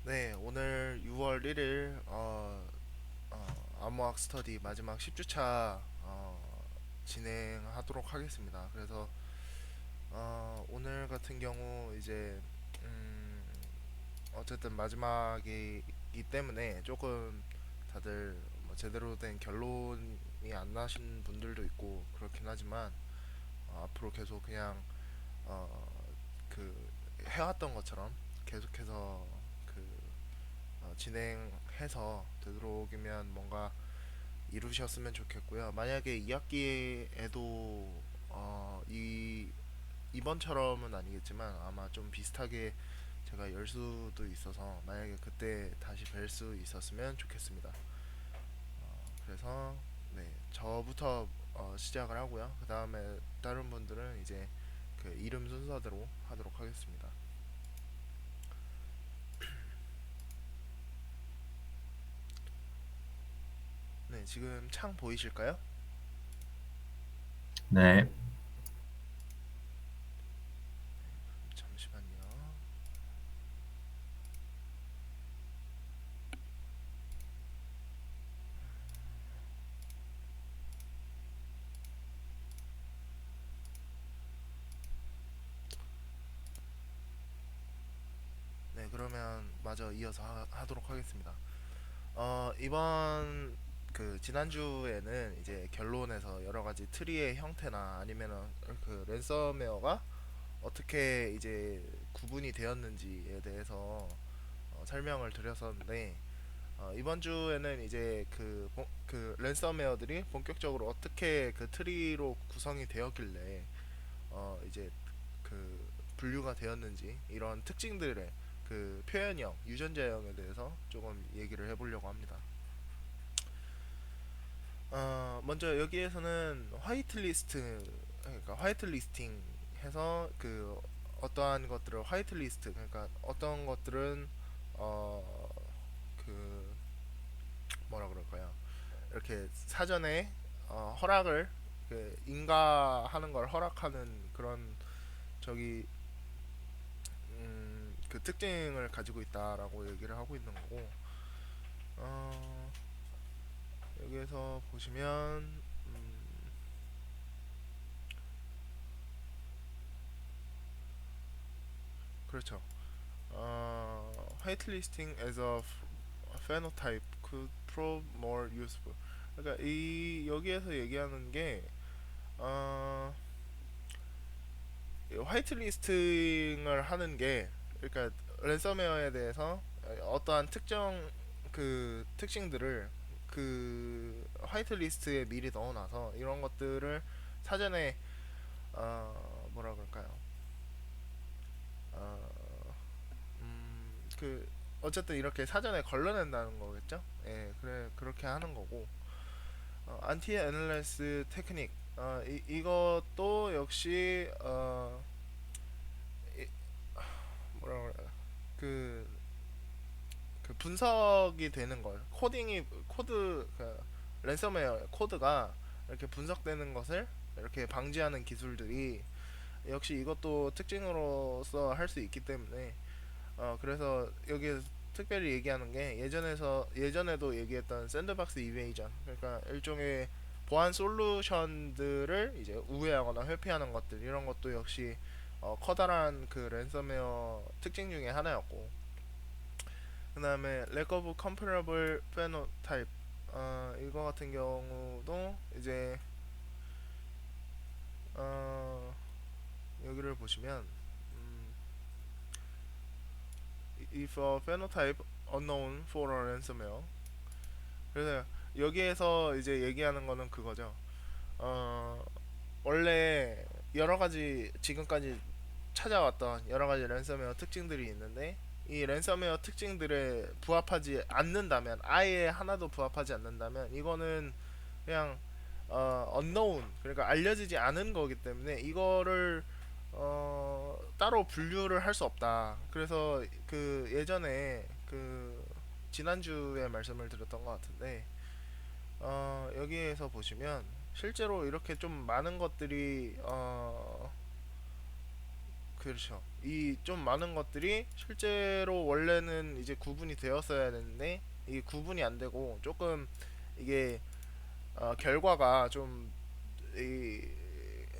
네, 오늘 6월 1일 암호학 스터디 마지막 10주차 진행하도록 하겠습니다. 그래서 오늘 같은 경우 이제 음, 어쨌든 마지막이기 때문에 조금 다들 뭐 제대로 된 결론이 안 나신 분들도 있고 그렇긴 하지만 앞으로 계속 그냥 어, 그 해왔던 것처럼 계속해서 진행해서 되도록이면 뭔가 이루셨으면 좋겠고요. 만약에 2학기에도 이번처럼은 아니겠지만 아마 좀 비슷하게 제가 열 수도 있어서 만약에 그때 다시 뵐 수 있었으면 좋겠습니다. 그래서 네, 저부터 시작을 하고요. 그 다음에 다른 분들은 이제 그 이름 순서대로 하도록 하겠습니다. 네, 지금 창 보이실까요? 네, 잠시만요. 네, 그러면 마저 이어서 하도록 하겠습니다. 이번 그 지난주에는 이제 결론에서 여러 가지 트리의 형태나 아니면은 그 랜섬웨어가 어떻게 이제 구분이 되었는지에 대해서 설명을 드렸었는데 이번 주에는 이제 그 랜섬웨어들이 본격적으로 어떻게 그 트리로 구성이 되었길래 이제 그 분류가 되었는지 이런 특징들의 그 표현형, 유전자형에 대해서 조금 얘기를 해보려고 합니다. 먼저 여기에서는 그러니까 화이트 리스팅 해서 그 어떠한 것들을 화이트 리스트, 그러니까 어떤 것들은 어, 그 뭐라 그럴까요? 이렇게 사전에 허락을 인가하는 걸 허락하는 그런 저기 그 특징을 가지고 있다라고 얘기를 하고 있는 거고 어, 여기에서 보시면 그렇죠. Height listing as a phenotype could prove more useful. 그러니까 이 여기에서 얘기하는 게 어, 화이트 리스팅을 하는 게 그러니까 랜섬웨어에 대해서 어떠한 특정 그 특징들을 그 화이트 리스트에 미리 넣어놔서 이런 것들을 사전에 뭐라 그럴까요? 어, 그 어쨌든 이렇게 사전에 걸러낸다는 거겠죠? 예, 그래 그렇게 하는 거고 안티 애널라이스 테크닉 이것도 역시 이, 뭐라 그래 그, 그 분석이 되는 걸 랜섬웨어 코드가 이렇게 분석되는 것을 이렇게 방지하는 기술들이 역시 이것도 특징으로서 할 수 있기 때문에 그래서 여기 특별히 얘기하는 게 예전에도 얘기했던 샌드박스 이베이전 그러니까 일종의 보안 솔루션들을 이제 우회하거나 회피하는 것들 이런 것도 역시 커다란 그 랜섬웨어 특징 중에 하나였고 그 다음에 lack of comparable phenotype 이거 같은 경우도 이제 어, 여기를 보시면 if a phenotype unknown for a ransomware 그래서 여기에서 이제 얘기하는 거는 그거죠. 어, 원래 여러 가지 지금까지 찾아왔던 여러 가지 랜섬웨어 특징들이 있는데 이 랜섬웨어 특징들에 부합하지 않는다면 아예 하나도 부합하지 않는다면 이거는 그냥 unknown 그러니까 알려지지 않은 거기 때문에 이거를 따로 분류를 할 수 없다. 그래서 그 예전에 그 지난주에 말씀을 드렸던 것 같은데 여기에서 보시면 실제로 이렇게 좀 많은 것들이 그렇죠. 이 좀 많은 것들이 실제로 원래는 이제 구분이 되었어야 되는데 이게 구분이 안 되고 조금 이게 결과가 좀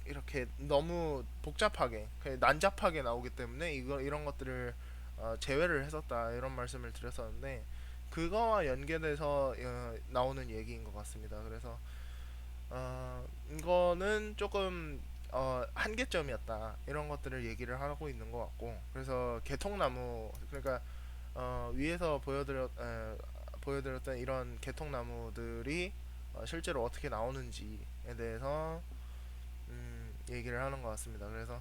이렇게 너무 복잡하게 난잡하게 나오기 때문에 이거 이런 것들을 제외를 했었다 이런 말씀을 드렸었는데 그거와 연계돼서 나오는 얘기인 것 같습니다. 그래서 이거는 조금 한계점이었다 이런 것들을 얘기를 하고 있는 것 같고 그래서 개통나무 그러니까 위에서 보여드렸던 이런 개통나무들이 실제로 어떻게 나오는지에 대해서 얘기를 하는 것 같습니다. 그래서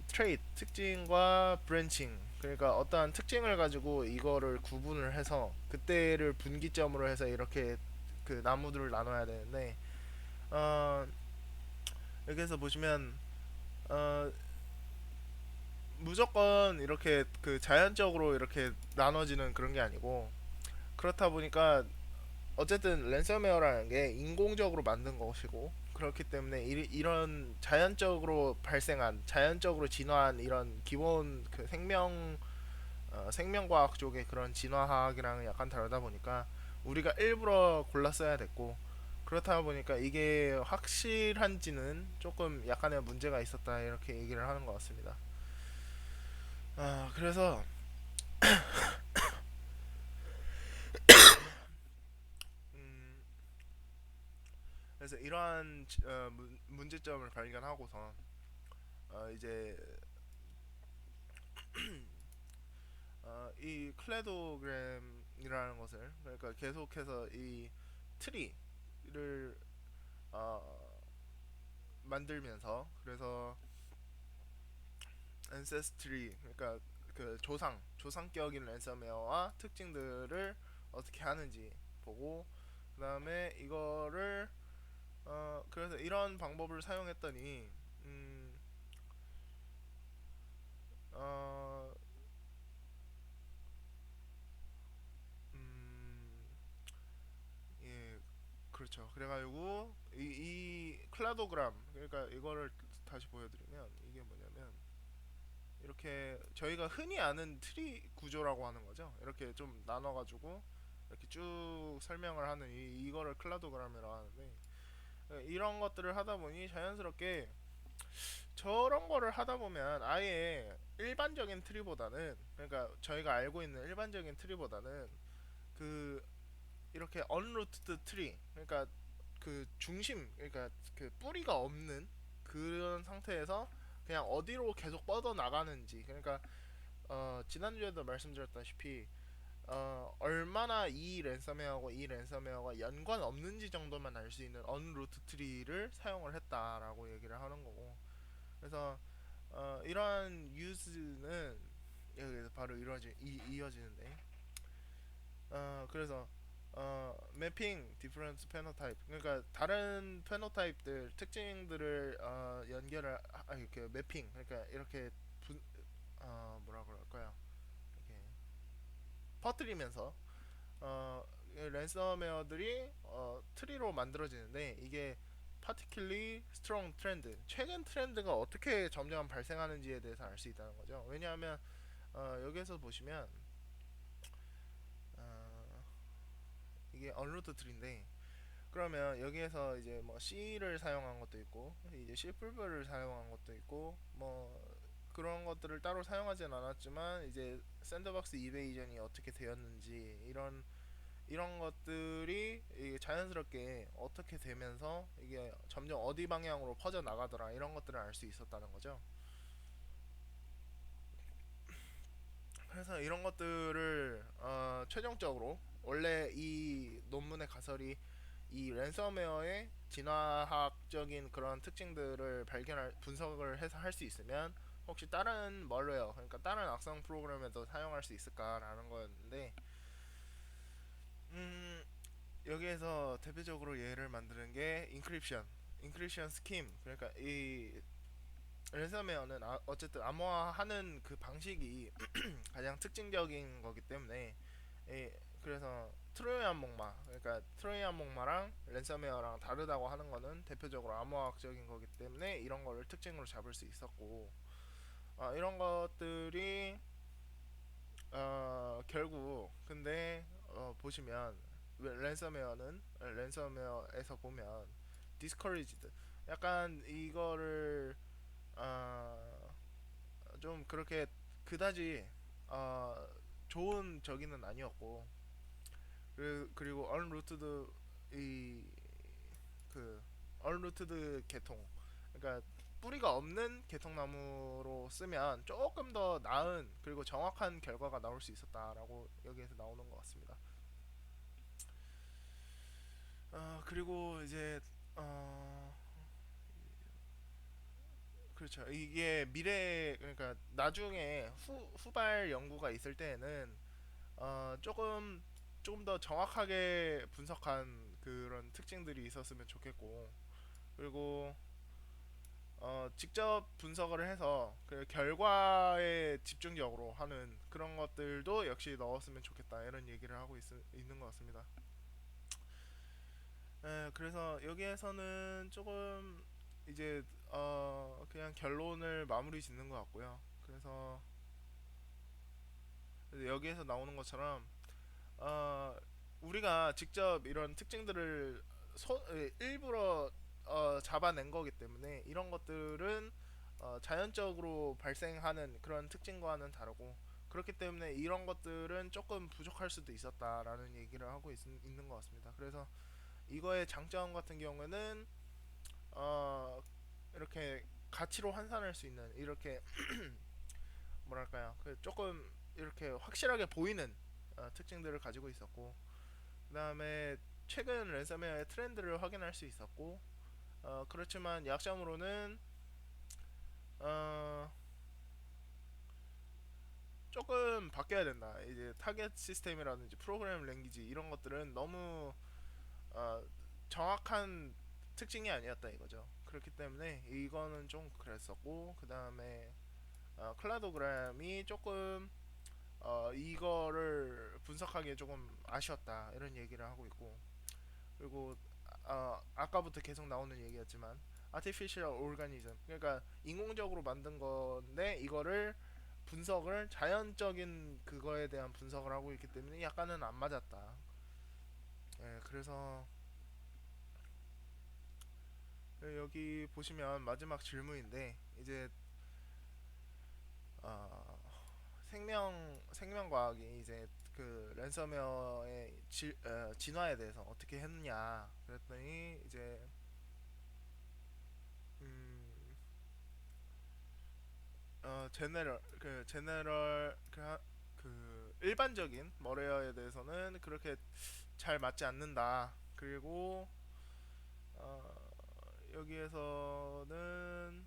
트레이트 특징과 브랜칭 그러니까 어떠한 특징을 가지고 이거를 구분을 해서 그때를 분기점으로 해서 이렇게 그 나무들을 나눠야 되는데 어, 여기서 보시면 어, 무조건 이렇게 그 자연적으로 이렇게 나눠지는 그런 게 아니고 그렇다 보니까 어쨌든 랜섬웨어라는 게 인공적으로 만든 것이고 그렇기 때문에 이런 자연적으로 발생한 자연적으로 진화한 이런 기본 그 생명과학 쪽의 그런 진화학이랑은 약간 다르다 보니까 우리가 일부러 골라 써야 됐고 그렇다 보니까 이게 확실한지는 조금 약간의 문제가 있었다 이렇게 얘기를 하는 것 같습니다. 그래서 음, 그래서 이러한 문제점을 발견하고서 이제 이 클레도그램이라는 것을 그러니까 계속해서 이 트리를 어, 만들면서 그래서 앤세스트리 그러니까 그 조상격인 랜섬웨어와 특징들을 어떻게 하는지 보고 그 다음에 이거를 그래서 이런 방법을 사용했더니 음, 어, 음, 예, 그렇죠. 그래가지고 이 클라도그램 그러니까 이거를 다시 보여드리면 이게 뭐냐면 이렇게 저희가 흔히 아는 트리 구조라고 하는 거죠. 이렇게 좀 나눠가지고 이렇게 쭉 설명을 하는 이거를 클라도그램이라고 하는데 이런 것들을 하다 보니 자연스럽게 저런 거를 하다 보면 아예 일반적인 트리보다는 그러니까 저희가 알고 있는 일반적인 트리보다는 그 이렇게 언루트드 트리 그러니까 그 중심 그러니까 그 뿌리가 없는 그런 상태에서 그냥 어디로 계속 뻗어 나가는지 그러니까 지난주에도 말씀드렸다시피 얼마나 이 랜섬웨어하고 이 랜섬웨어가 연관 없는지 정도만 알 수 있는 언루트 트리를 사용을 했다라고 얘기를 하는 거고 그래서 이러한 유즈는 여기서 바로 이어지는데 그래서 매핑 디퍼런트 페노타입 그러니까 다른 페노타입들 특징들을 연결을 이렇게 매핑 그러니까 이렇게 뭐라 그럴까요 이렇게 퍼뜨리면서 랜섬웨어들이 트리로 만들어지는데 이게 particularly strong 트렌드 최근 트렌드가 어떻게 점점 발생하는지에 대해서 알 수 있다는 거죠. 왜냐하면 여기에서 보시면 어, 이게 언로드 트리인데 그러면 여기에서 이제 뭐 C를 사용한 것도 있고 이제 C++를 사용한 것도 있고 뭐 그런 것들을 따로 사용하진 않았지만 이제 샌드박스 이베이전이 어떻게 되었는지 이런 것들이 이게 자연스럽게 어떻게 되면서 이게 점점 어디 방향으로 퍼져 나가더라 이런 것들을 알 수 있었다는 거죠. 그래서 이런 것들을 최종적으로 원래 이 논문의 가설이 이 랜섬웨어의 진화학적인 그런 특징들을 발견할 분석을 해서 할 수 있으면 혹시 다른 멀웨어 그러니까 다른 악성 프로그램에도 사용할 수 있을까라는 거였는데 음, 여기에서 대표적으로 예를 만드는 게 인크립션 스킴 그러니까 이 랜섬웨어는 어쨌든 암호화하는 그 방식이 가장 특징적인 거기 때문에 그래서 트로이안 목마 그러니까 트로이안 목마랑 랜섬웨어랑 다르다고 하는 거는 대표적으로 암호학적인 거기 때문에 이런 거를 특징으로 잡을 수 있었고 이런 것들이 결국 근데 보시면 랜섬웨어에서 보면 discouraged 약간 이거를 어, 좀 그렇게 그다지 어, 좋은 저기는 아니었고 그리고 unrooted 이그 unrooted 계통 그러니까 뿌리가 없는 계통나무로 쓰면 조금 더 나은 그리고 정확한 결과가 나올 수 있었다라고 여기에서 나오는 것 같습니다. 그리고 이제 어, 그렇죠. 이게 미래 그러니까 나중에 후발 연구가 있을 때에는 조금 더 정확하게 분석한 그런 특징들이 있었으면 좋겠고 그리고 직접 분석을 해서 그 결과에 집중적으로 하는 그런 것들도 역시 넣었으면 좋겠다 이런 얘기를 하고 있는 것 같습니다. 그래서 여기에서는 조금 이제 그냥 결론을 마무리 짓는 것 같고요. 그래서 여기에서 나오는 것처럼 어, 우리가 직접 이런 특징들을 일부러 잡아낸 거기 때문에 이런 것들은 자연적으로 발생하는 그런 특징과는 다르고 그렇기 때문에 이런 것들은 조금 부족할 수도 있었다라는 얘기를 하고 있는 것 같습니다. 그래서 이거의 장점 같은 경우에는 어, 이렇게 가치로 환산할 수 있는 이렇게 뭐랄까요 그 조금 이렇게 확실하게 보이는 특징들을 가지고 있었고 그 다음에 최근 랜섬웨어의 트렌드를 확인할 수 있었고 그렇지만 약점으로는 어, 조금 바뀌어야 된다. 이제 타겟 시스템이라든지 프로그램 랭귀지 이런 것들은 너무 어, 정확한 특징이 아니었다 이거죠. 그렇기 때문에 이거는 좀 그랬었고 그 다음에 클라도그램이 조금 이거를 분석하기에 조금 아쉬웠다 이런 얘기를 하고 있고 그리고 아까부터 계속 나오는 얘기였지만 artificial organism 그러니까 인공적으로 만든 건데 이거를 분석을 자연적인 그거에 대한 분석을 하고 있기 때문에 약간은 안 맞았다. 그래서 여기 보시면 마지막 질문인데 이제 어, 생명과학이 이제 그 랜섬웨어의 진화에 대해서 어떻게 했느냐 그랬더니 이제 음, 제너럴 그 일반적인 머레어에 대해서는 그렇게 잘 맞지 않는다. 그리고 어, 여기에서는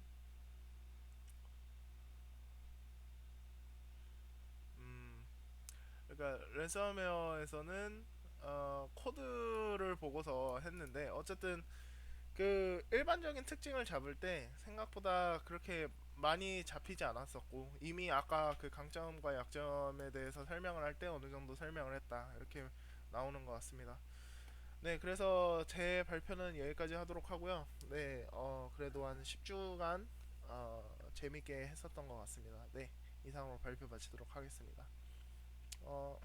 음, 그러니까 랜섬웨어에서는 코드를 보고서 했는데 어쨌든 그 일반적인 특징을 잡을 때 생각보다 그렇게 많이 잡히지 않았었고 이미 아까 그 강점과 약점에 대해서 설명을 할 때 어느 정도 설명을 했다 이렇게 나오는 것 같습니다. 네, 그래서 제 발표는 여기까지 하도록 하고요. 네, 그래도 한 10주간 재밌게 했었던 것 같습니다. 네, 이상으로 발표 마치도록 하겠습니다. 어,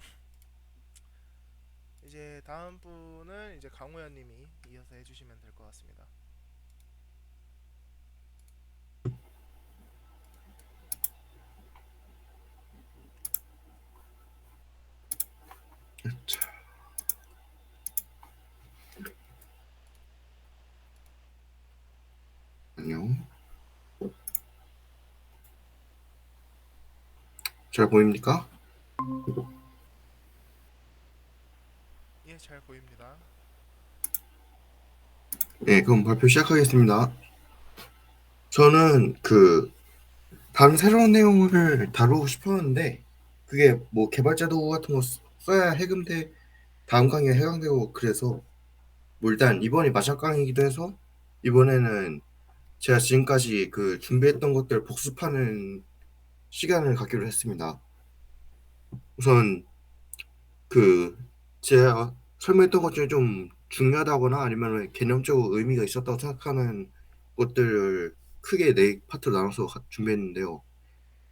이제 다음 분은 이제 강우현님이 이어서 해주시면 될 것 같습니다. 자, 안녕. 잘 보입니까? 예, 잘 보입니다. 네, 그럼 발표 시작하겠습니다. 저는 다른 새로운 내용을 다루고 싶었는데, 그게 뭐 개발자 도구 같은 거 써야 해금돼, 다음 강의에 해당되고, 그래서, 뭐 일단 이번이 마지막 강의이기도 해서, 이번에는 제가 지금까지 그 준비했던 것들 복습하는 시간을 갖기로 했습니다. 우선 그 제가 설명했던 것 중에 좀 중요하다거나 아니면 개념적으로 의미가 있었다고 생각하는 것들을 크게 네 파트로 나눠서 준비했는데요.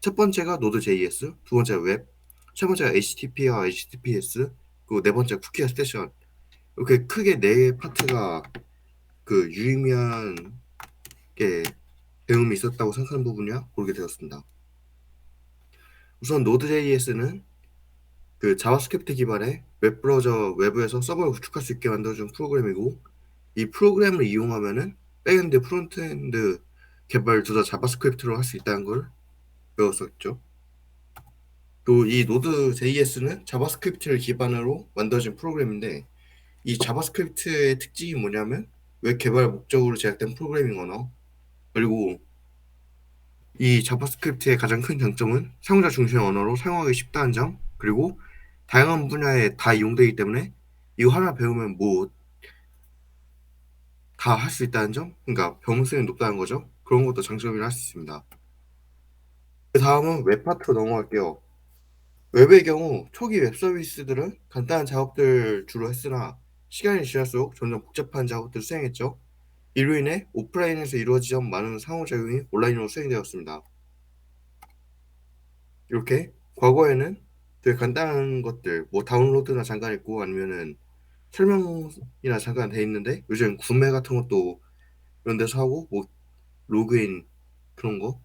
첫 번째가 Node.js, 두 번째가 웹, 세 번째가 HTTP와 HTTPS, 그리고 네 번째가 쿠키와 스테이션. 이렇게 크게 네 파트가 그 유의미한 게 배움이 있었다고 생각하는 부분이야 고르게 되었습니다. 우선 Node.js는 그 자바스크립트 기반의 웹브라우저 외부에서 서버를 구축할 수 있게 만들어준 프로그램이고, 이 프로그램을 이용하면은 백엔드, 프론트엔드 개발 둘 다 자바스크립트로 할 수 있다는 걸 배웠었죠. 또 이 Node.js는 자바스크립트를 기반으로 만들어진 프로그램인데, 이 자바스크립트의 특징이 뭐냐면 웹 개발 목적으로 제작된 프로그래밍 언어, 그리고 이 자바스크립트의 가장 큰 장점은 사용자 중심 언어로 사용하기 쉽다는 점, 그리고 다양한 분야에 다 이용되기 때문에 이거 하나 배우면 뭐 다 할 수 있다는 점, 그러니까 병행성이 높다는 거죠. 그런 것도 장점이라 할 수 있습니다. 그 다음은 웹 파트로 넘어갈게요. 웹의 경우 초기 웹 서비스들은 간단한 작업들 주로 했으나 시간이 지날수록 점점 복잡한 작업들을 수행했죠. 이로 인해 오프라인에서 이루어지던 많은 상호작용이 온라인으로 수행되었습니다. 이렇게 과거에는 되게 간단한 것들, 뭐 다운로드나 잠깐 있고 아니면은 설명이나 잠깐 돼 있는데, 요즘 구매 같은 것도 이런 데서 하고, 뭐 로그인 그런 거,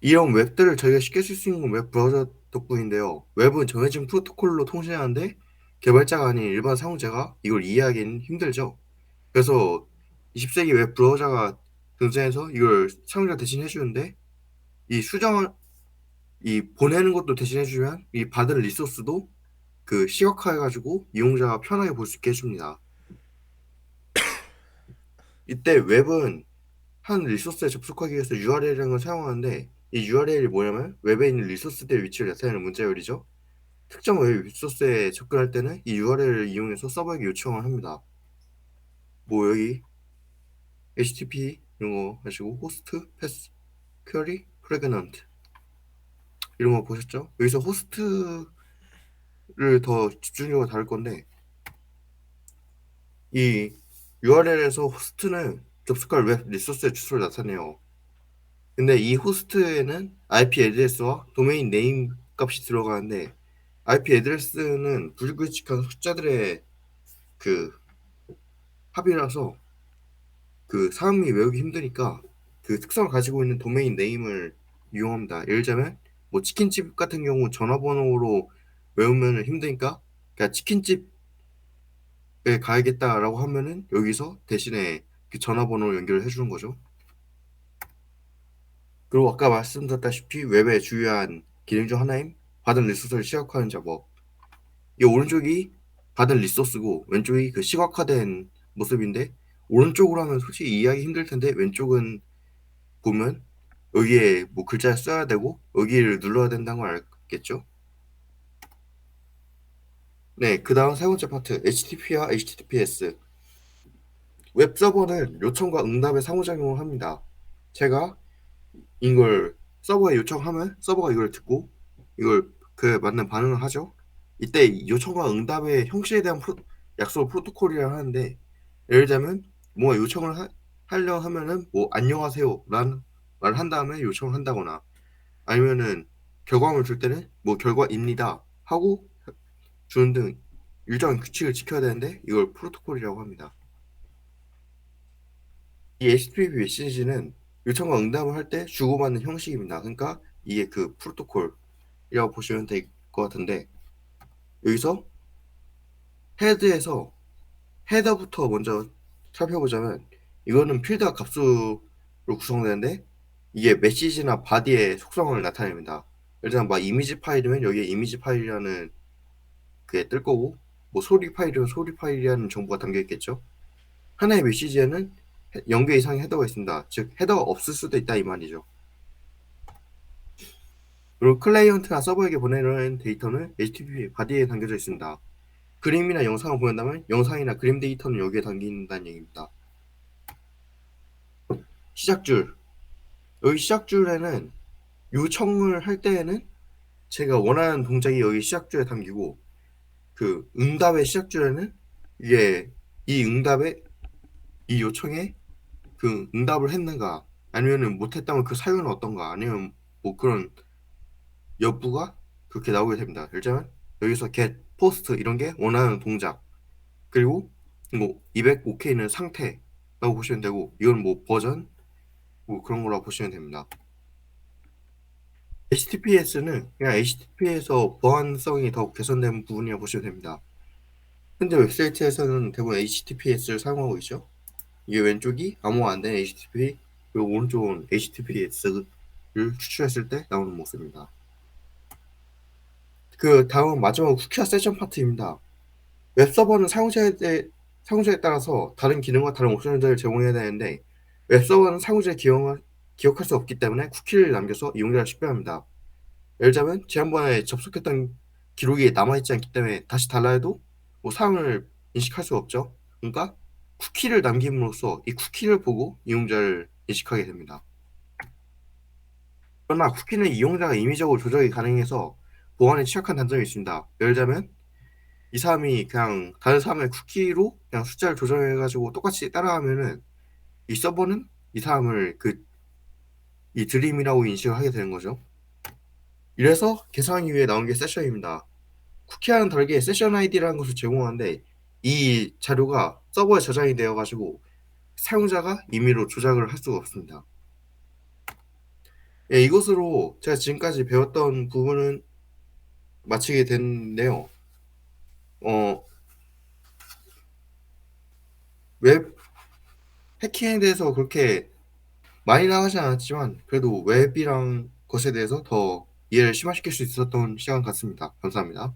이런 웹들을 저희가 쉽게 쓸 수 있는 건 웹 브라우저 덕분인데요. 웹은 정해진 프로토콜로 통신하는데 개발자가 아닌 일반 사용자가 이걸 이해하기는 힘들죠. 그래서 20세기 웹 브라우저가 등장해서 이걸 사용자 대신 해주는데, 이 수정, 이 보내는 것도 대신 해주면 이 받은 리소스도 그 시각화해가지고 이용자가 편하게 볼 수 있게 해줍니다. 이때 웹은 한 리소스에 접속하기 위해서 URL이라는 걸 사용하는데, 이 URL이 뭐냐면 웹에 있는 리소스들의 위치를 나타내는 문자열이죠. 특정 웹 리소스에 접근할 때는 이 URL을 이용해서 서버에게 요청을 합니다. 뭐 여기 HTTP 이런 거 하시고 호스트, 패스, 퀘리, 프레그넌트 이런 거 보셨죠? 여기서 호스트를 더 집중적으로 다룰 건데, 이 URL에서 호스트는 접속할 웹 리소스의 주소를 나타내요. 근데 이 호스트에는 IP 애드레스와 도메인 네임 값이 들어가는데, IP 애드레스는 불규칙한 숫자들의 그 합이라서 그 사람이 외우기 힘드니까 그 특성을 가지고 있는 도메인 네임을 이용합니다. 예를 들자면 뭐 치킨집 같은 경우 전화번호로 외우면 힘드니까 그냥 치킨집에 가야겠다라고 하면은 여기서 대신에 그 전화번호를 연결을 해주는 거죠. 그리고 아까 말씀드렸다시피 웹의 주요한 기능 중 하나인 받은 리소스를 시각화하는 작업. 이 오른쪽이 받은 리소스고 왼쪽이 그 시각화된 모습인데, 오른쪽으로 하면 솔직히 이해하기 힘들 텐데 왼쪽은 보면 여기에 뭐 글자를 써야 되고 여기를 눌러야 된다는 걸 알겠죠? 네, 그 다음 세 번째 파트 HTTP와 HTTPS. 웹 서버는 요청과 응답의 상호작용을 합니다. 제가 이걸 서버에 요청하면 서버가 이걸 듣고 이걸 그 맞는 반응을 하죠. 이때 요청과 응답의 형식에 대한 약속 프로토콜이라 하는데, 예를 들자면 뭐 요청을 하려 하면은 뭐 안녕하세요 라는 말을 한 다음에 요청을 한다거나, 아니면은 결과물을 줄 때는 뭐 결과입니다 하고 주는 등 일정한 규칙을 지켜야 되는데 이걸 프로토콜이라고 합니다. 이 HTTP 메시지는 요청과 응답을 할 때 주고받는 형식입니다. 그러니까 이게 그 프로토콜이라고 보시면 될 것 같은데, 여기서 헤드에서 헤더부터 먼저 살펴보자면, 이거는 필드와 값수로 구성되는데 이게 메시지나 바디의 속성을 나타냅니다. 예를 들면 막 이미지 파일이면 여기에 이미지 파일이라는 그게 뜰 거고, 뭐 소리 파일이면 소리 파일이라는 정보가 담겨 있겠죠. 하나의 메시지에는 0개 이상의 헤더가 있습니다. 즉 헤더가 없을 수도 있다 이 말이죠. 그리고 클라이언트나 서버에게 보내는 데이터는 HTTP 바디에 담겨져 있습니다. 그림이나 영상을 보낸다면 영상이나 그림 데이터는 여기에 담긴다는 얘기입니다. 시작줄. 여기 시작줄에는 요청을 할 때에는 제가 원하는 동작이 여기 시작줄에 담기고, 그 응답의 시작줄에는 이게 이 응답에 이 요청에 그 응답을 했는가, 아니면은 못했다면 그 사유는 어떤가? 아니면 뭐 그런 여부가 그렇게 나오게 됩니다. 예를 들자면 여기서 get, post 이런 게 원하는 동작, 그리고 뭐 205K는 상태라고 보시면 되고, 이건 뭐 버전 뭐 그런 거라고 보시면 됩니다. HTTPS는 그냥 HTTP에서 보안성이 더 개선된 부분이라고 보시면 됩니다. 현재 웹사이트에서는 대부분 HTTPS를 사용하고 있죠. 이게 왼쪽이 암호화 안 된 HTTP, 그리고 오른쪽은 HTTPS를 추출했을 때 나오는 모습입니다. 그 다음 마지막 쿠키와 세션 파트입니다. 웹서버는 사용자에 따라서 다른 기능과 다른 옵션들을 제공해야 되는데, 웹서버는 사용자의 기억할 수 없기 때문에 쿠키를 남겨서 이용자를 식별합니다. 예를 들자면 지난번에 접속했던 기록이 남아있지 않기 때문에 다시 달라 해도 뭐 사용을 인식할 수 없죠. 그러니까 쿠키를 남김으로써 이 쿠키를 보고 이용자를 인식하게 됩니다. 그러나 쿠키는 이용자가 임의적으로 조작이 가능해서 보안에 취약한 단점이 있습니다. 예를 들자면 이 사람이 그냥 다른 사람의 쿠키로 그냥 숫자를 조정해가지고 똑같이 따라하면은 이 서버는 이 사람을 이 드림이라고 인식을 하게 되는 거죠. 이래서 계산하기 위해 나온 게 세션입니다. 쿠키와는 다르게 세션 아이디라는 것을 제공하는데, 이 자료가 서버에 저장이 되어가지고 사용자가 임의로 조작을 할 수가 없습니다. 예, 이것으로 제가 지금까지 배웠던 부분은 마치게 됐는데요. 어, 웹 해킹에 대해서 그렇게 많이 나가지 않았지만 그래도 웹이랑 것에 대해서 더 이해를 심화시킬 수 있었던 시간 같습니다. 감사합니다.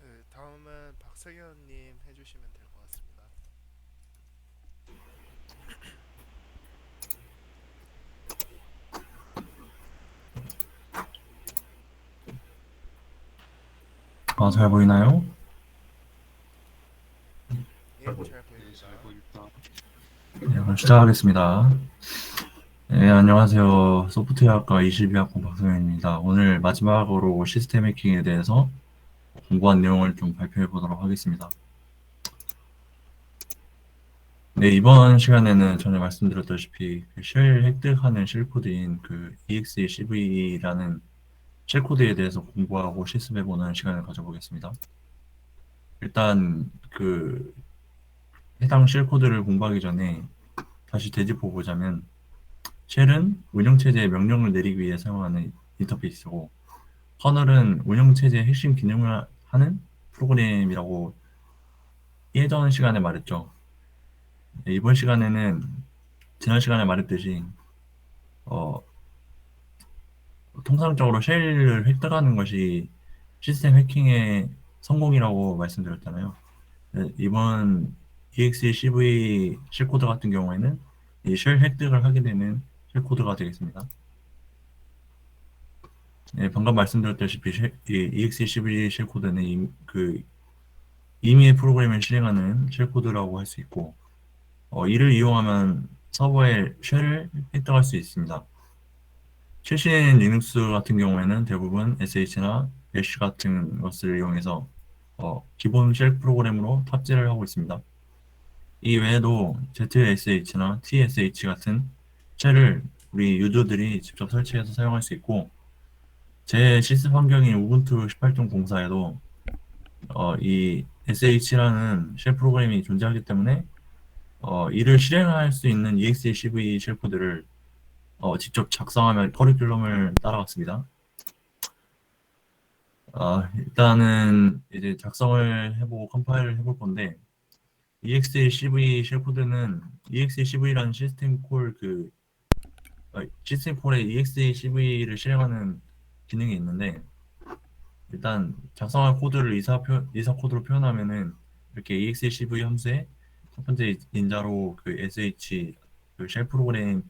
네, 다음은 박세현님 해주시면 될 것 같습니다. 잘 보이나요? 예, 잘 네, 보입니다. 잘 보입니다. 네, 그럼 시작하겠습니다. 네, 안녕하세요. 소프트웨어학과 22학번 박성현입니다. 오늘 마지막으로 시스템 해킹에 대해서 공부한 내용을 좀 발표해 보도록 하겠습니다. 네, 이번 시간에는 전에 말씀드렸다시피 쉘 획득하는 쉘코드인 EXECV라는 쉘코드에 대해서 공부하고 실습해보는 시간을 가져보겠습니다. 일단 해당 쉘코드를 공부하기 전에 다시 되짚어 보자면, 쉘은 운영체제에 명령을 내리기 위해 사용하는 인터페이스고, 커널은 운영체제의 핵심 기능을 하는 프로그램이라고 예전 시간에 말했죠. 네, 이번 시간에는 지난 시간에 말했듯이 어, 통상적으로 쉘을 획득하는 것이 시스템 해킹의 성공이라고 말씀드렸잖아요. 네, 이번 EXECV 쉘코드 같은 경우에는 이 쉘 획득을 하게 되는 쉘코드가 되겠습니다. 네, 방금 말씀드렸다시피 이 EXECV 쉘코드는 임의의 프로그램을 실행하는 쉘코드라고 할 수 있고, 이를 이용하면 서버에 쉘을 획득할 수 있습니다. 최신 리눅스 같은 경우에는 대부분 SH나 배쉬 같은 것을 이용해서 기본 쉘 프로그램으로 탑재를 하고 있습니다. 이 외에도 ZSH나 TSH 같은 쉘을 우리 유저들이 직접 설치해서 사용할 수 있고, 제 실습 환경인 우분투 18.04에도 이 SH라는 쉘 프로그램이 존재하기 때문에 이를 실행할 수 있는 EXECV 쉘코드를 직접 작성하며 커리큘럼을 따라갔습니다. 일단은 이제 작성을 해보고 컴파일을 해볼 건데, EXECV 쉘코드는 EXECV라는 시스템 콜에 EXECV를 실행하는 기능이 있는데, 일단 작성할 코드를 이사 코드로 표현하면은 이렇게 EXECV 함수에 첫 번째 인자로 SH 쉘 프로그램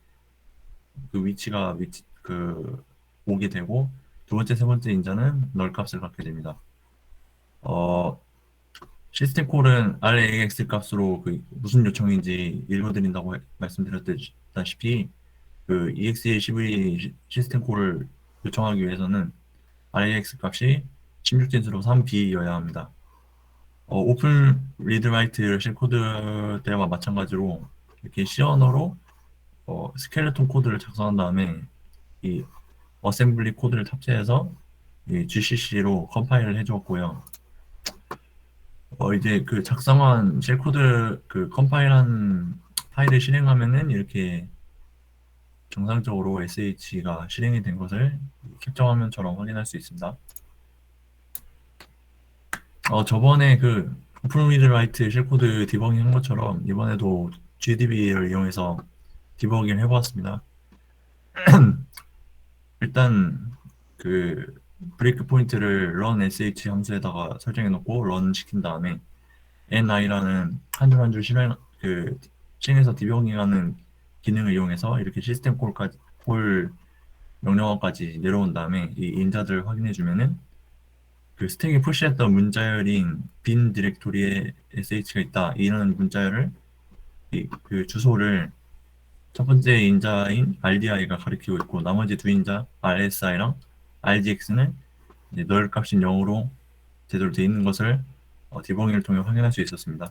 위치가 오게 되고, 두 번째, 세 번째 인자는 널 값을 갖게 됩니다. 시스템 콜은 RAX 값으로 무슨 요청인지 읽어드린다고 말씀드렸다시피, EXECV 시스템 콜을 요청하기 위해서는 RAX 값이 16진수로 3B여야 합니다. 오픈 리드 라이트 쉘 코드 때와 마찬가지로 이렇게 C 언어로 스켈레톤 코드를 작성한 다음에 이 어셈블리 코드를 탑재해서 이 GCC로 컴파일을 해주었고요. 이제 그 작성한 쉘 코드 그 컴파일한 파일을 실행하면은 이렇게 정상적으로 SH가 실행이 된 것을 캡처 화면처럼 확인할 수 있습니다. 저번에 그 오픈 리드 라이트 쉘 코드 디버깅 한 것처럼 이번에도 GDB를 이용해서 디버깅을 해보았습니다. 일단 그 브레이크 포인트를 run sh 함수에다가 설정해 놓고 run 시킨 다음에 ni라는 한 줄 한 줄 실행해서 디버깅하는 기능을 이용해서 이렇게 시스템 콜 명령어까지 내려온 다음에 이 인자들을 확인해 주면은 그 스택에 푸시했던 문자열인 빈 디렉토리에 sh가 있다 이런 문자열을 그 주소를 첫 번째 인자인 RDI가 가리키고 있고 나머지 두 인자 RSI랑 RDX는 널 값인 0으로 제대로 되어 있는 것을 디버깅을 통해 확인할 수 있었습니다.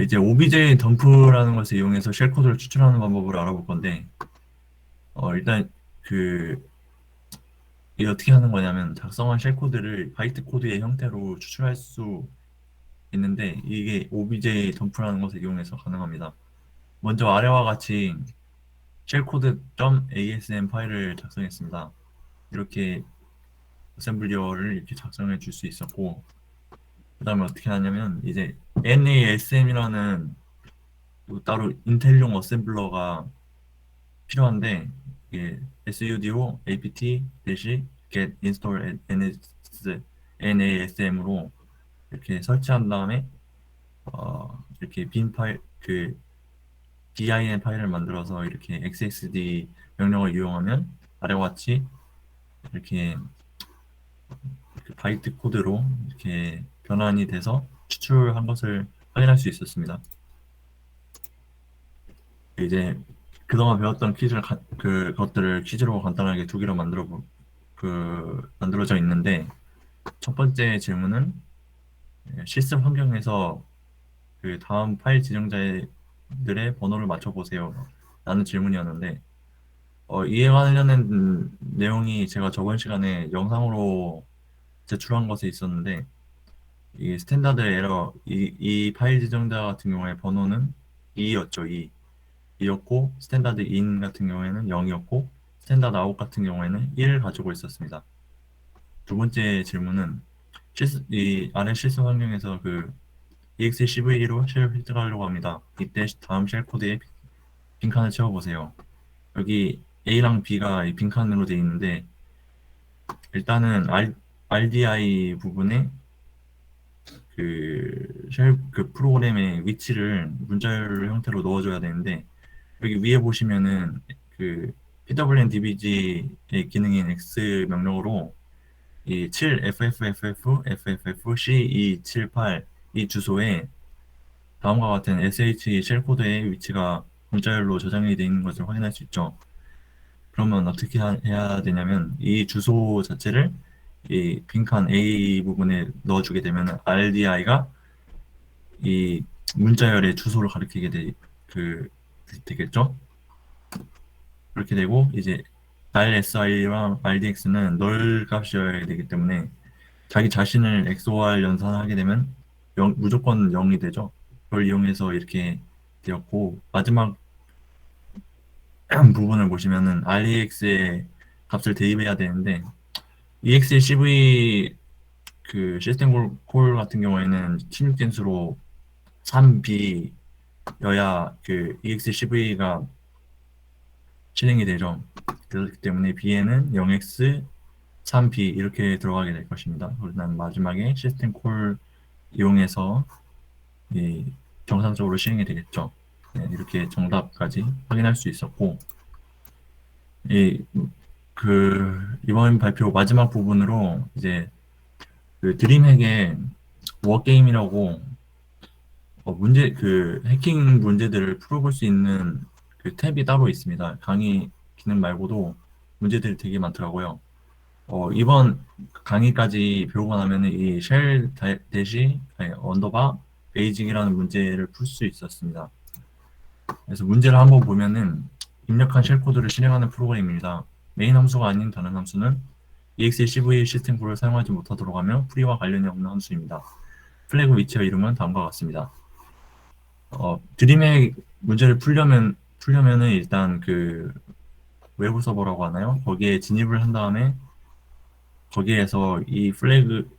이제 OBJ 덤프라는 것을 이용해서 쉘 코드를 추출하는 방법을 알아볼 건데 일단 이게 어떻게 하는 거냐면 작성한 쉘 코드를 바이트 코드의 형태로 추출할 수 있는데 이게 OBJ 덤프라는 것을 이용해서 가능합니다. 먼저 아래와 같이 쉘코드.asm 파일을 작성했습니다. 이렇게 어셈블리어를 이렇게 작성해 줄 수 있었고 그 다음에 어떻게 하냐면 이제 NASM이라는 따로 인텔용 어셈블러가 필요한데 이게 sudo apt-get install NASM으로 이렇게 설치한 다음에 이렇게 빈 파일 bin 파일을 만들어서 이렇게 xxd 명령을 이용하면 아래와 같이 이렇게 바이트 코드로 이렇게 변환이 돼서 추출한 것을 확인할 수 있었습니다. 이제 그동안 배웠던 그것들을 퀴즈로 간단하게 두 개로 만들어져 있는데 첫 번째 질문은 실습 환경에서 그 다음 파일 지정자들의 번호를 맞춰보세요 라는 질문이었는데 이에 관련된 내용이 제가 저번 시간에 영상으로 제출한 것에 있었는데 이 스탠다드 에러 이 파일 지정자 같은 경우에 번호는 2였죠. 2였고 스탠다드 인 같은 경우에는 0이었고 스탠다드 아웃 같은 경우에는 1을 가지고 있었습니다. 두 번째 질문은 이 아래 실습 환경에서 그 execv로 쉘을 획득하려고 합니다. 이때 다음 쉘 코드에 빈칸을 채워보세요. 여기 A랑 B가 이 빈칸으로 되어 있는데 일단은 RDI 부분에 그 프로그램의 위치를 문자열 형태로 넣어줘야 되는데 여기 위에 보시면은 그 pwndbg의 기능인 x 명령어로 이 7ffffffce278 이 주소에 다음과 같은 sh 쉘 코드의 위치가 문자열로 저장이 되어 있는 것을 확인할 수 있죠. 그러면 어떻게 해야 되냐면 이 주소 자체를 이 빈칸 A 부분에 넣어주게 되면 RDI가 이 문자열의 주소를 가리키게 되겠죠. 그렇게 되고 이제 RSI랑 RDX는 널 값이어야 되기 때문에 자기 자신을 XOR 연산하게 되면 무조건 0이 되죠. 그걸 이용해서 이렇게 되었고 마지막 부분을 보시면은 REX의 값을 대입해야 되는데 EXECV 그 시스템 콜 같은 경우에는 16진수로 3B여야 그 EXECV가 실행이 되죠. 그렇기 때문에 B에는 0x 3B 이렇게 들어가게 될 것입니다. 그다음 마지막에 시스템 콜 이용해서 정상적으로 실행이 되겠죠. 네, 이렇게 정답까지 확인할 수 있었고 이번 발표 마지막 부분으로 이제 그 드림핵의 워게임이라고 해킹 문제들을 풀어볼 수 있는 그 탭이 따로 있습니다. 강의 기능 말고도 문제들이 되게 많더라고요. 이번 강의까지 배우고 나면은 이 쉘 대시 아니, 언더바 베이직이라는 문제를 풀 수 있었습니다. 그래서 문제를 한번 보면은 입력한 쉘 코드를 실행하는 프로그램입니다. 메인 함수가 아닌 다른 함수는 execv 시스템 콜을 사용하지 못하도록 하며 프리와 관련이 없는 함수입니다. 플래그 위치와 이름은 다음과 같습니다. 드림의 문제를 풀려면은 일단 그 외부 서버라고 하나요? 거기에 진입을 한 다음에 거기에서 이 플래그를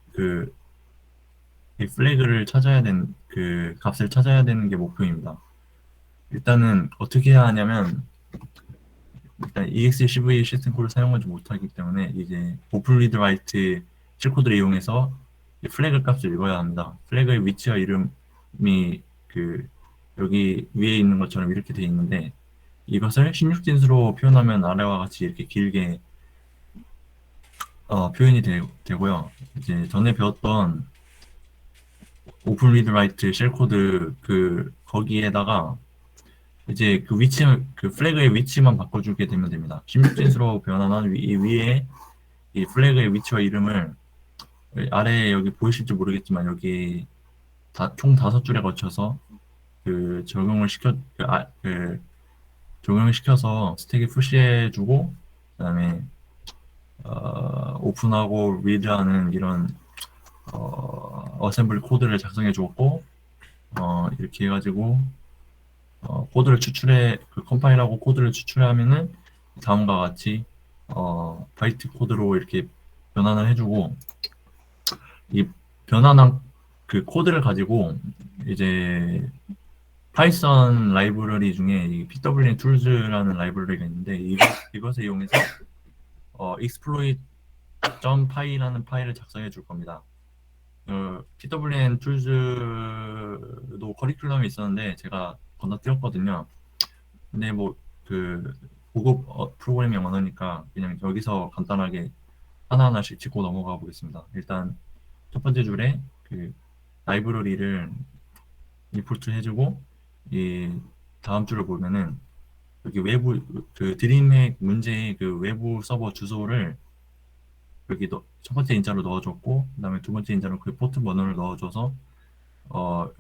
찾아야 되는 그 값을 찾아야 되는 게 목표입니다. 일단은 어떻게 해야 하냐면 일단 execv 시스템 콜을 사용하지 못하기 때문에 이제 오픈 리드 라이트 실코드를 이용해서 이 플래그 값을 읽어야 합니다. 플래그의 위치와 이름이 그 여기 위에 있는 것처럼 이렇게 되어 있는데 이것을 16진수로 표현하면 아래와 같이 이렇게 길게 표현이 되고요. 이제 전에 배웠던 오픈 리드 라이트 쉘 코드 거기에다가 이제 그 플래그의 위치만 바꿔주게 되면 됩니다. 16진수로 변환한 이 위에 이 플래그의 위치와 이름을 아래에 여기 보이실지 모르겠지만 여기 총 5줄에 거쳐서 그 적용을 시켜서 스택에 푸시해주고 그다음에 오픈하고 리드하는 이런 어셈블리 코드를 작성해 주었고 이렇게 해가지고 컴파일하고 코드를 추출하면은 다음과 같이 바이트 코드로 이렇게 변환을 해주고 이 변환한 그 코드를 가지고 이제 파이썬 라이브러리 중에 이 pwn tools라는 라이브러리가 있는데 이것을 이용해서 exploit.py라는 파일을 작성해 줄 겁니다. pwn tools도 커리큘럼이 있었는데 제가 건너뛰었거든요. 근데 뭐 그 고급 프로그래밍 언어니까 그냥 여기서 간단하게 하나하나씩 짚고 넘어가 보겠습니다. 일단 첫 번째 줄에 그 라이브러리를 임포트 해주고 이 다음 줄을 보면은 여기 외부 그 드림핵 문제의 그 외부 서버 주소를 여기 첫 번째 인자로 넣어줬고 그다음에 두 번째 인자로 그 포트 번호를 넣어줘서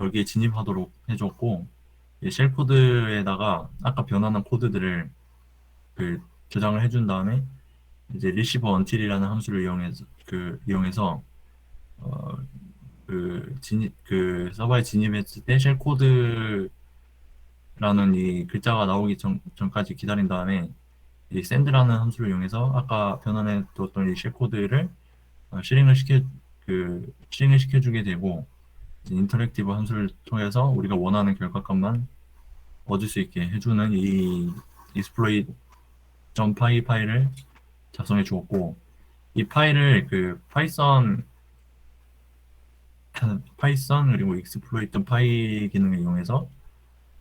여기에 진입하도록 해줬고 이 쉘 코드에다가 아까 변환한 코드들을 그 저장을 해준 다음에 이제 receive until이라는 함수를 이용해서 어, 그 서버에 진입했을 때 쉘 코드라는 이 글자가 나오기 전까지 기다린 다음에 이 send라는 함수를 이용해서 아까 변환해 뒀던 이 쉘 코드를 실행을 시켜주게 되고 인터랙티브 함수를 통해서 우리가 원하는 결과값만 얻을 수 있게 해주는 이 exploit.py 파일을 작성해 주었고 이 파일을 그 파이썬 그리고 exploit.py 기능을 이용해서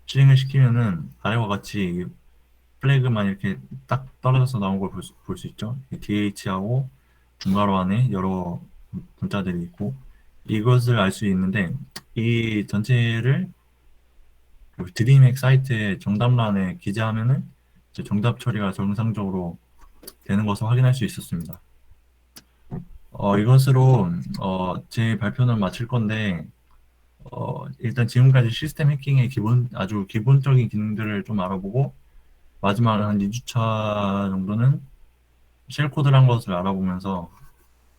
실행을 시키면은 아래와 같이 플래그만 이렇게 딱 떨어져서 나온 걸 볼 수 있죠. dh하고 중괄호 안에 여러 문자들이 있고 이것을 알 수 있는데 이 전체를 그 드림핵 사이트의 정답란에 기재하면은 이제 정답 처리가 정상적으로 되는 것을 확인할 수 있었습니다. 이것으로 제 발표는 마칠 건데 일단 지금까지 시스템 해킹의 아주 기본적인 기능들을 좀 알아보고 마지막 한 2주차 정도는 쉘 코드란 것을 알아보면서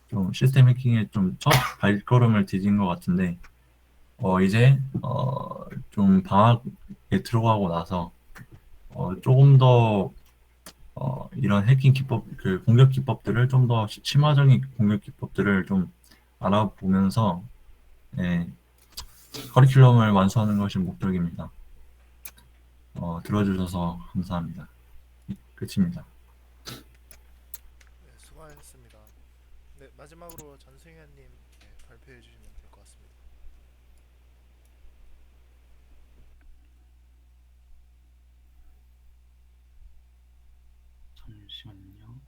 좀 시스템 해킹의 좀 첫 발걸음을 디딘 것 같은데 이제 좀 방학에 들어가고 나서 조금 더 이런 해킹 기법, 그 공격 기법들을 좀 더 심화적인 공격 기법들을 좀 알아보면서 예, 커리큘럼을 완수하는 것이 목적입니다. 들어주셔서 감사합니다. 끝입니다. 네, 수고하셨습니다. 네, 마지막으로 전승현님 발표해 주시면 될 것 같습니다. 잠시만요.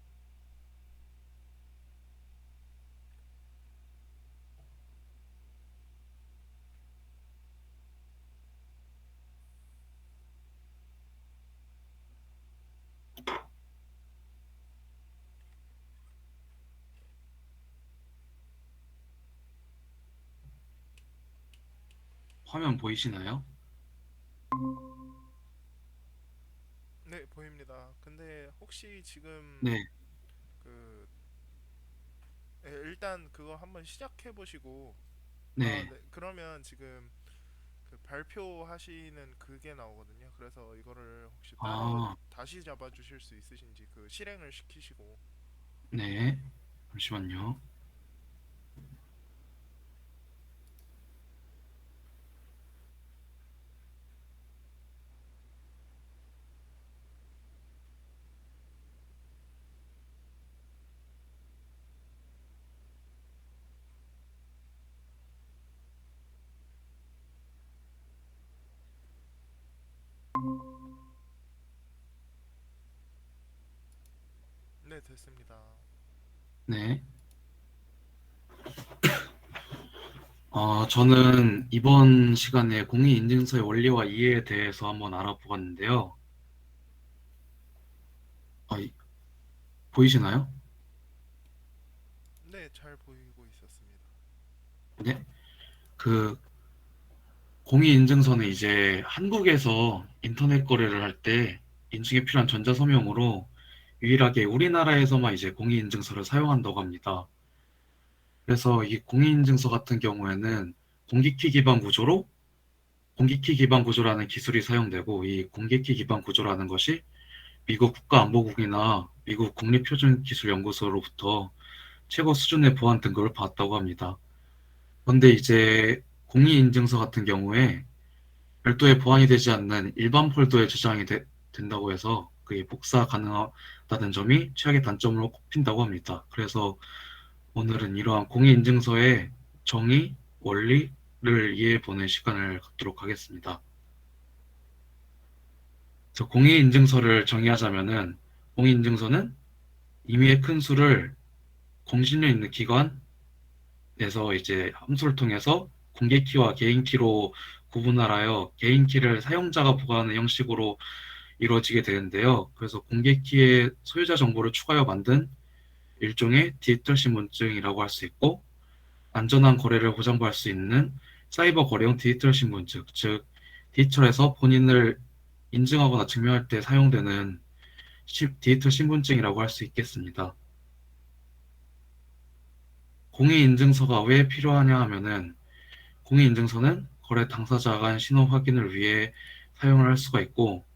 화면 보이시나요? 네, 보입니다. 근데 혹시 지금 네, 그 일단 그거 한번 시작해 보시고 네. 네. 그러면 지금 그 발표하시는 그게 나오거든요. 그래서 이거를 혹시 따로 아, 다시 잡아 주실 수 있으신지 그 실행을 시키시고 네. 잠시만요. 네, 됐습니다. 네. 저는 이번 시간에 공인인증서의 원리와 이해에 대해서 한번 알아보았는데요. 이- 보이시나요? 네, 잘 보이고 있었습니다. 네. 그 공인인증서는 이제 한국에서 인터넷 거래를 할 때 인증에 필요한 전자서명으로 유일하게 우리나라에서만 이제 공인인증서를 사용한다고 합니다. 그래서 이 공인인증서 같은 경우에는 공기키 기반 구조로 공기키 기반 구조라는 기술이 사용되고 이 공기키 기반 구조라는 것이 미국 국가안보국이나 미국 국립표준기술연구소로부터 최고 수준의 보안 등급을 받았다고 합니다. 그런데 이제 공인인증서 같은 경우에 별도의 보안이 되지 않는 일반 폴더에 저장이 된다고 해서 그게 복사 가능하다는 점이 최악의 단점으로 꼽힌다고 합니다. 그래서 오늘은 이러한 공인인증서의 정의, 원리를 이해해보는 시간을 갖도록 하겠습니다. 그래서 공인인증서를 정의하자면은 공인인증서는 임의의 큰 수를 공신력 있는 기관에서 이제 함수를 통해서 공개키와 개인키로 구분하여 개인키를 사용자가 보관하는 형식으로 이루어지게 되는데요. 그래서 공개키의 소유자 정보를 추가하여 만든 일종의 디지털 신분증이라고 할 수 있고 안전한 거래를 보장받을 수 있는 사이버 거래용 디지털 신분증, 즉 디지털에서 본인을 인증하거나 증명할 때 사용되는 디지털 신분증이라고 할 수 있겠습니다. 공인인증서가 왜 필요하냐 하면은 공인인증서는 거래 당사자가 한 신원 확인을 위해 사용을 할 수가 있고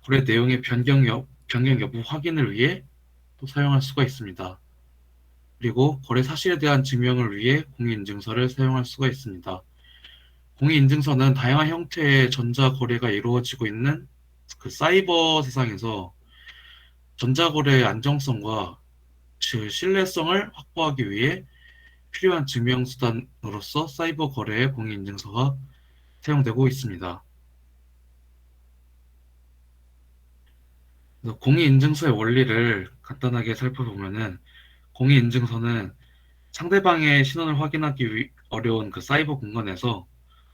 거래 내용의 변경 여부 확인을 위해 또 사용할 수가 있습니다. 그리고 거래 사실에 대한 증명을 위해 공인인증서를 사용할 수가 있습니다. 공인인증서는 다양한 형태의 전자거래가 이루어지고 있는 그 사이버 세상에서 전자거래의 안정성과 그 신뢰성을 확보하기 위해 필요한 증명수단으로서 사이버 거래의 공인인증서가 사용되고 있습니다. 그래서 공인인증서의 원리를 간단하게 살펴보면은 공인인증서는 상대방의 신원을 확인하기 어려운 그 사이버 공간에서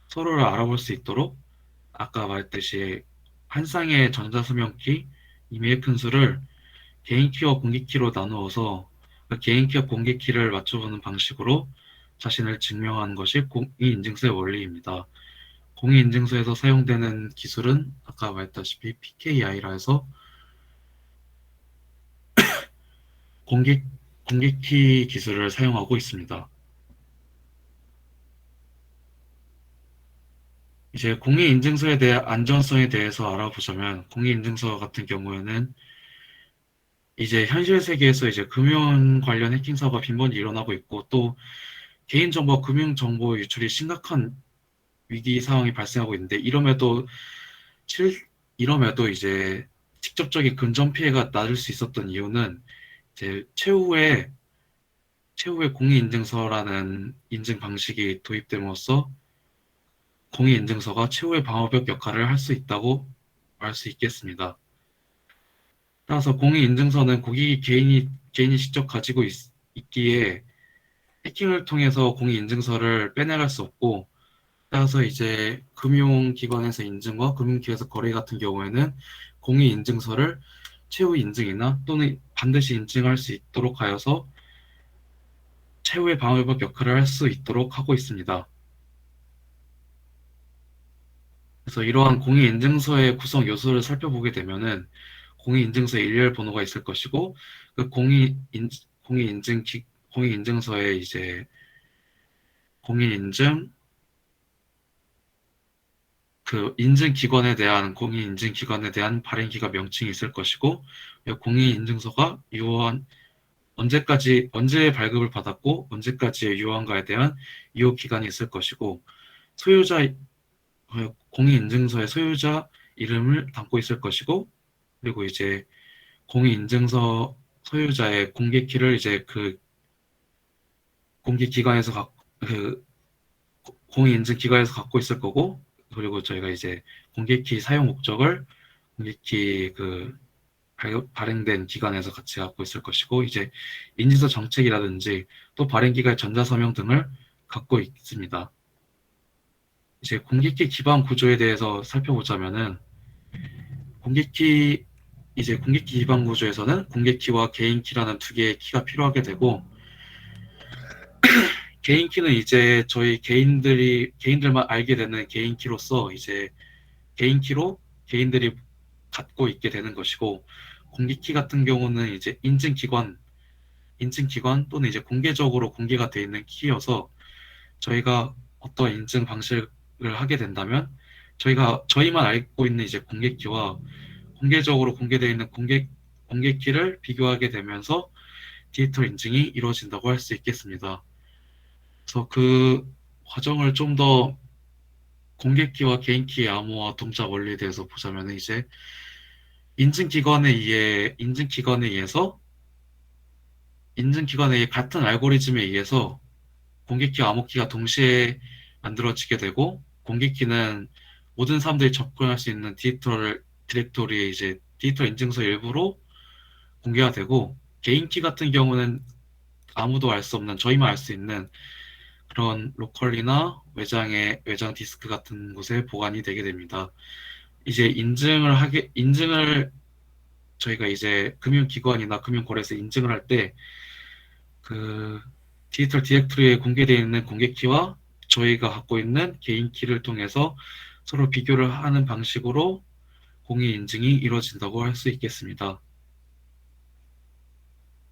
서로를 알아볼 수 있도록 아까 말했듯이 한 쌍의 전자서명키, 이메일 큰 수를 개인키와 공개키로 나누어서 그 개인키와 공개키를 맞춰보는 방식으로 자신을 증명하는 것이 공인인증서의 원리입니다. 공인인증서에서 사용되는 기술은 아까 말했다시피 PKI라 해서 공개, 공개키 기술을 사용하고 있습니다. 이제 공인인증서에 대한 안전성에 대해서 알아보자면 공인인증서 같은 경우에는 이제 현실 세계에서 이제 금융 관련 해킹 사고가 빈번히 일어나고 있고 또 개인정보, 금융정보 유출이 심각한 위기 상황이 발생하고 있는데 이럼에도 이제 직접적인 금전 피해가 낮을 수 있었던 이유는 이제 최후의 공인인증서라는 인증 방식이 도입됨으로써 공인인증서가 최후의 방어벽 역할을 할 수 있다고 말 수 있겠습니다. 따라서 공인인증서는 고객이 개인이 직접 가지고 있기에 해킹을 통해서 공인인증서를 빼내갈 수 없고 따라서 이제 금융기관에서 인증과 금융기관에서 거래 같은 경우에는 공인인증서를 최후 인증이나 또는 반드시 인증할 수 있도록 하여서 최후의 방어벽 역할을 할 수 있도록 하고 있습니다. 그래서 이러한 공인인증서의 구성 요소를 살펴보게 되면은 공인인증서에 일렬 번호가 있을 것이고 그 공인인증서에 이제 공인인증 그 인증기관에 대한 공인인증기관에 대한 발행기가 명칭이 있을 것이고 공인인증서가 유효한 언제 발급을 받았고 언제까지의 유효한가에 대한 유효 기간이 있을 것이고 소유자 공인인증서의 소유자 이름을 담고 있을 것이고 그리고 이제 공인인증서 소유자의 공개키를 이제 그 공인인증기관에서 갖고 있을 거고 그리고 저희가 이제 공개키 사용 목적을 공개키 발행된 기관에서 같이 갖고 있을 것이고 이제 인증서 정책이라든지 또 발행기관의 전자서명 등을 갖고 있습니다. 이제 공개키 기반 구조에 대해서 살펴보자면은 공개키 기반 구조에서는 공개키와 개인키라는 두 개의 키가 필요하게 되고 개인키는 이제 저희 개인들만 알게 되는 개인키로서 이제 개인키로 개인들이 갖고 있게 되는 것이고 공개키 같은 경우는 이제 인증기관 또는 이제 공개적으로 공개가 되어 있는 키여서 저희가 어떤 인증 방식을 하게 된다면 저희만 알고 있는 이제 공개키와 공개적으로 공개되어 있는 공개키를 비교하게 되면서 디지털 인증이 이루어진다고 할 수 있겠습니다. 그래서 그 과정을 좀 더 공개키와 개인키의 암호화 동작 원리에 대해서 보자면 이제 인증기관에 의해 같은 알고리즘에 의해서 공개키와 암호키가 동시에 만들어지게 되고 공개키는 모든 사람들이 접근할 수 있는 디렉토리에 이제 디지털 인증서 일부로 공개가 되고 개인키 같은 경우는 아무도 알 수 없는 저희만 알 수 있는 그런 로컬이나 외장 디스크 같은 곳에 보관이 되게 됩니다. 이제 인증을 저희가 이제 금융기관이나 금융거래소에서 인증을 할 때 그 디지털 디렉토리에 공개되어 있는 공개키와 저희가 갖고 있는 개인키를 통해서 서로 비교를 하는 방식으로 공인인증이 이루어진다고 할 수 있겠습니다.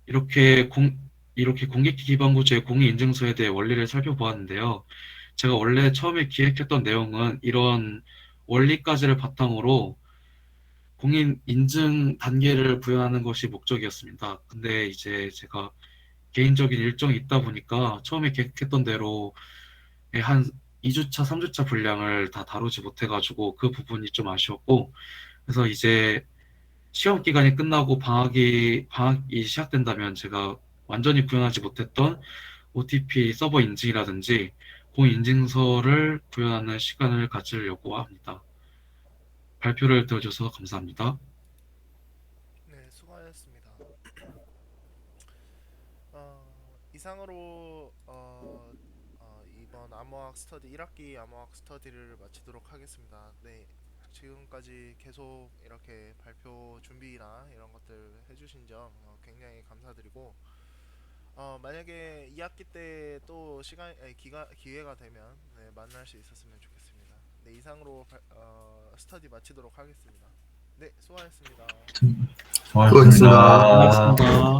이렇게 공개키 기반 구조의 공인인증서에 대해 원리를 살펴보았는데요. 제가 원래 처음에 기획했던 내용은 이런 원리까지를 바탕으로 공인인증 단계를 부여하는 것이 목적이었습니다. 근데 이제 제가 개인적인 일정이 있다 보니까 처음에 계획했던 대로 한 2주차, 3주차 분량을 다 다루지 못해가지고 그 부분이 좀 아쉬웠고 그래서 이제 시험 기간이 끝나고 방학이 시작된다면 제가 완전히 구현하지 못했던 OTP 서버 인증이라든지 공인인증서를 구현하는 시간을 가지려고 합니다. 발표를 들어줘서 감사합니다. 네, 수고하셨습니다. 이상으로 이번 암호학 스터디 1학기 암호학 스터디를 마치도록 하겠습니다. 네, 지금까지 계속 이렇게 발표 준비나 이런 것들 해주신 점 굉장히 감사드리고 만약에 2학기 때 또 기회가 되면 네, 만날 수 있었으면 좋겠습니다. 네, 이상으로 스터디 마치도록 하겠습니다. 네, 수고하셨습니다. 수고하셨습니다. 수고하셨습니다. 고맙습니다.